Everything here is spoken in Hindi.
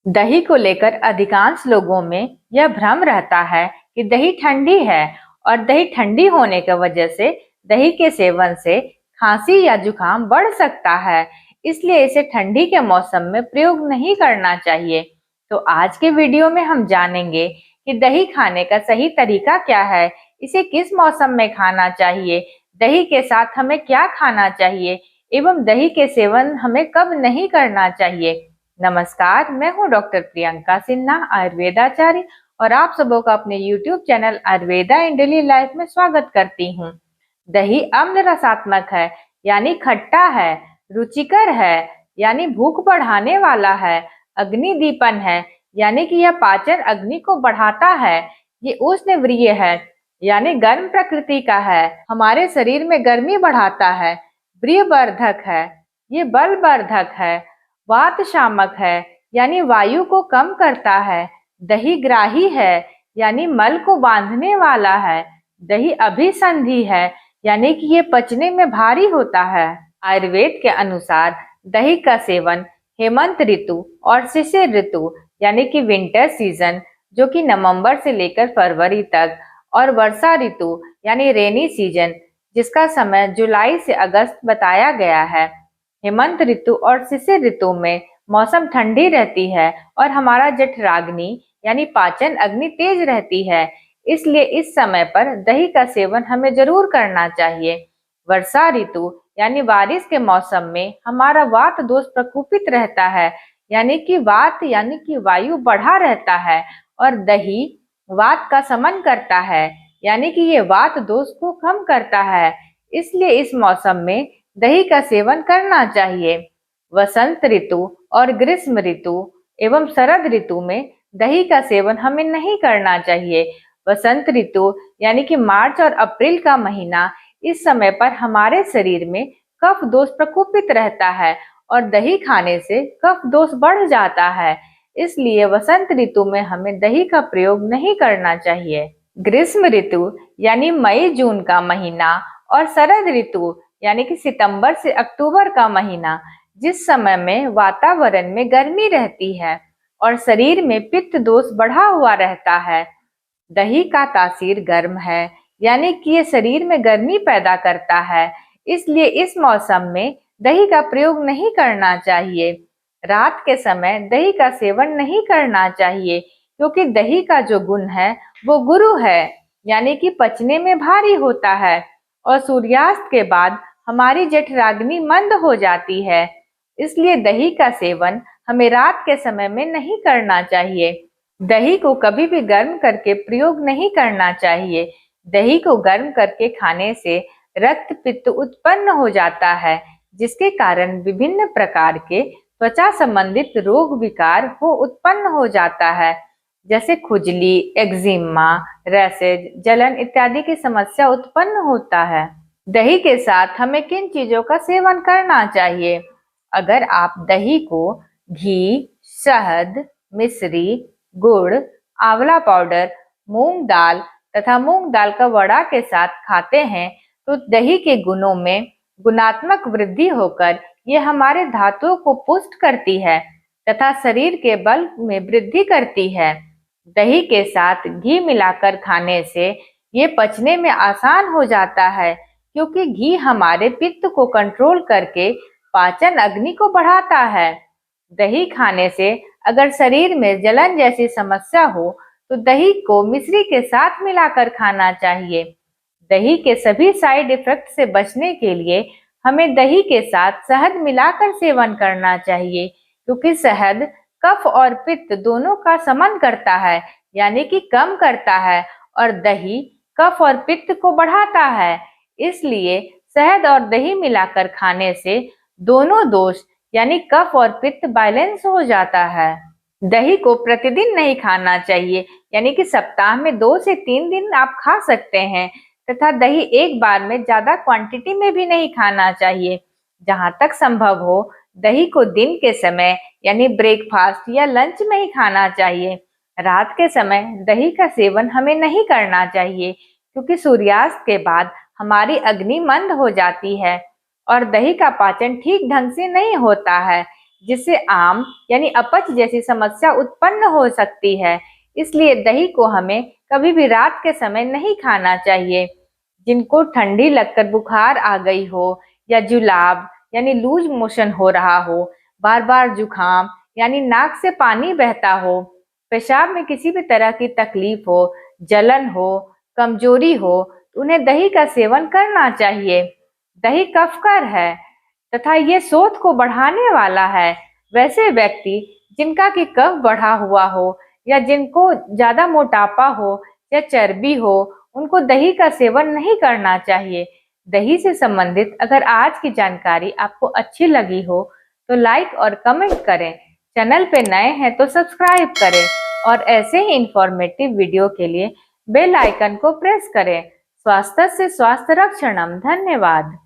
दही को लेकर अधिकांश लोगों में यह भ्रम रहता है कि दही ठंडी है और दही ठंडी होने की वजह से दही के सेवन से खांसी या जुकाम बढ़ सकता है, इसलिए इसे ठंडी के मौसम में प्रयोग नहीं करना चाहिए। तो आज के वीडियो में हम जानेंगे कि दही खाने का सही तरीका क्या है, इसे किस मौसम में खाना चाहिए, दही के साथ हमें क्या खाना चाहिए एवं दही के सेवन हमें कब नहीं करना चाहिए। नमस्कार, मैं हूं डॉक्टर प्रियंका सिन्हा, आयुर्वेदाचार्य, और आप सबों का अपने YouTube चैनल आयुर्वेदा इन डेली लाइफ में स्वागत करती हूं। दही अम्ल रसात्मक है, यानी खट्टा है, रुचिकर है, यानी भूख बढ़ाने वाला है, अग्निदीपन है, यानी कि यह पाचन अग्नि को बढ़ाता है, ये उष्णव्रिय है, यानी गर्म प्रकृति का है, हमारे शरीर में गर्मी बढ़ाता है, प्रियवर्धक है, ये बलवर्धक है, वात शामक है, यानी वायु को कम करता है, दही ग्राही है, यानी मल को बांधने वाला है, दही अभिसंधि है, यानी कि ये पचने में भारी होता है। आयुर्वेद के अनुसार दही का सेवन हेमंत ऋतु और शिशिर ऋतु यानी कि विंटर सीजन, जो कि नवंबर से लेकर फरवरी तक, और वर्षा ऋतु यानी रेनी सीजन, जिसका समय जुलाई से अगस्त बताया गया है। हेमंत ऋतु और शिशिर ऋतु में मौसम ठंडी रहती है और हमारा जठराग्नि यानी पाचन अग्नि तेज रहती है, इसलिए इस समय पर दही का सेवन हमें जरूर करना चाहिए। वर्षा ऋतु यानी बारिश के मौसम में हमारा वात दोष प्रकोपित रहता है, यानी कि वात यानी कि वायु बढ़ा रहता है, और दही वात का शमन करता है, यानी कि ये वात दोष को कम करता है, इसलिए इस मौसम में दही का सेवन करना चाहिए। वसंत ऋतु और ग्रीष्म ऋतु एवं शरद ऋतु में दही का सेवन हमें नहीं करना चाहिए। वसंत ऋतु यानी कि मार्च और अप्रैल का महीना, इस समय पर हमारे शरीर में कफ दोष प्रकोपित रहता है और दही खाने से कफ दोष बढ़ जाता है, इसलिए वसंत ऋतु में हमें दही का प्रयोग नहीं करना चाहिए। ग्रीष्म ऋतु यानी मई जून का महीना और शरद ऋतु यानी कि सितंबर से अक्टूबर का महीना, जिस समय में वातावरण में गर्मी रहती है और शरीर में पित्त दोष बढ़ा हुआ रहता है। दही का तासीर गर्म है, यानी कि ये शरीर में गर्मी पैदा करता है, इसलिए इस मौसम में दही का प्रयोग नहीं करना चाहिए। रात के समय दही का सेवन नहीं करना चाहिए, क्योंकि दही का जो गुण है वो गुरु है, यानी कि पचने में भारी होता है, और सूर्यास्त के बाद हमारी जठराग्नि मंद हो जाती है, इसलिए दही का सेवन हमें रात के समय में नहीं करना चाहिए। दही को कभी भी गर्म करके प्रयोग नहीं करना चाहिए। दही को गर्म करके खाने से रक्त पित्त उत्पन्न हो जाता है, जिसके कारण विभिन्न प्रकार के त्वचा संबंधित रोग विकार उत्पन्न हो जाता है, जैसे खुजली, एक्जिमा, रैशेज, जलन इत्यादि की समस्या उत्पन्न होता है। दही के साथ हमें किन चीजों का सेवन करना चाहिए? अगर आप दही को घी, शहद, मिश्री, गुड़, आंवला पाउडर, मूंग दाल तथा मूंग दाल का वड़ा के साथ खाते हैं, तो दही के गुणों में गुणात्मक वृद्धि होकर ये हमारे धातुओं को पुष्ट करती है तथा शरीर के बल में वृद्धि करती है। दही के साथ घी मिलाकर खाने से ये पचने में आसान हो जाता है, क्योंकि घी हमारे पित्त को कंट्रोल करके पाचन अग्नि को बढ़ाता है। दही खाने से अगर शरीर में जलन जैसी समस्या हो तो दही को मिश्री के साथ मिलाकर खाना चाहिए। दही के सभी साइड इफेक्ट से बचने के लिए हमें दही के साथ शहद मिलाकर सेवन करना चाहिए, क्योंकि शहद कफ और पित्त दोनों का शमन करता है, यानी कि कम करता है, और दही कफ और पित्त को बढ़ाता है, इसलिए शहद और दही मिलाकर खाने से दोनों दोष यानी कफ और पित्त बैलेंस हो जाता है। दही को प्रतिदिन नहीं खाना चाहिए, यानी कि सप्ताह में 2 से 3 दिन आप खा सकते हैं, तथा दही एक बार में ज्यादा क्वांटिटी में भी नहीं खाना चाहिए। जहां तक संभव हो दही को दिन के समय यानी ब्रेकफास्ट या लंच में ही खाना चाहिए। रात के समय दही का सेवन हमें नहीं करना चाहिए, क्योंकि सूर्यास्त के बाद हमारी अग्नि मंद हो जाती है और दही का पाचन ठीक ढंग से नहीं होता है, जिससे आम यानी अपच जैसी समस्या उत्पन्न हो सकती है। इसलिए दही को हमें कभी भी रात के समय नहीं खाना चाहिए। जिनको ठंडी लगकर बुखार आ गई हो या जुलाब यानी लूज मोशन हो रहा हो, बार बार जुखाम यानी नाक से पानी बहता हो, पेशाब में किसी भी तरह की तकलीफ हो, जलन हो, कमजोरी हो, तो उन्हें दही का सेवन करना चाहिए। दही कफकर है तथा ये शोथ को बढ़ाने वाला है। वैसे व्यक्ति जिनका कि कफ बढ़ा हुआ हो या जिनको ज्यादा मोटापा हो या चर्बी हो, उनको दही का सेवन नहीं करना चाहिए। दही से संबंधित अगर आज की जानकारी आपको अच्छी लगी हो तो लाइक और कमेंट करें। चैनल पे नए हैं तो सब्सक्राइब करें और ऐसे ही इंफॉर्मेटिव वीडियो के लिए बेल आइकन को प्रेस करें। स्वास्थ्य से स्वास्थ्य रक्षणम। धन्यवाद।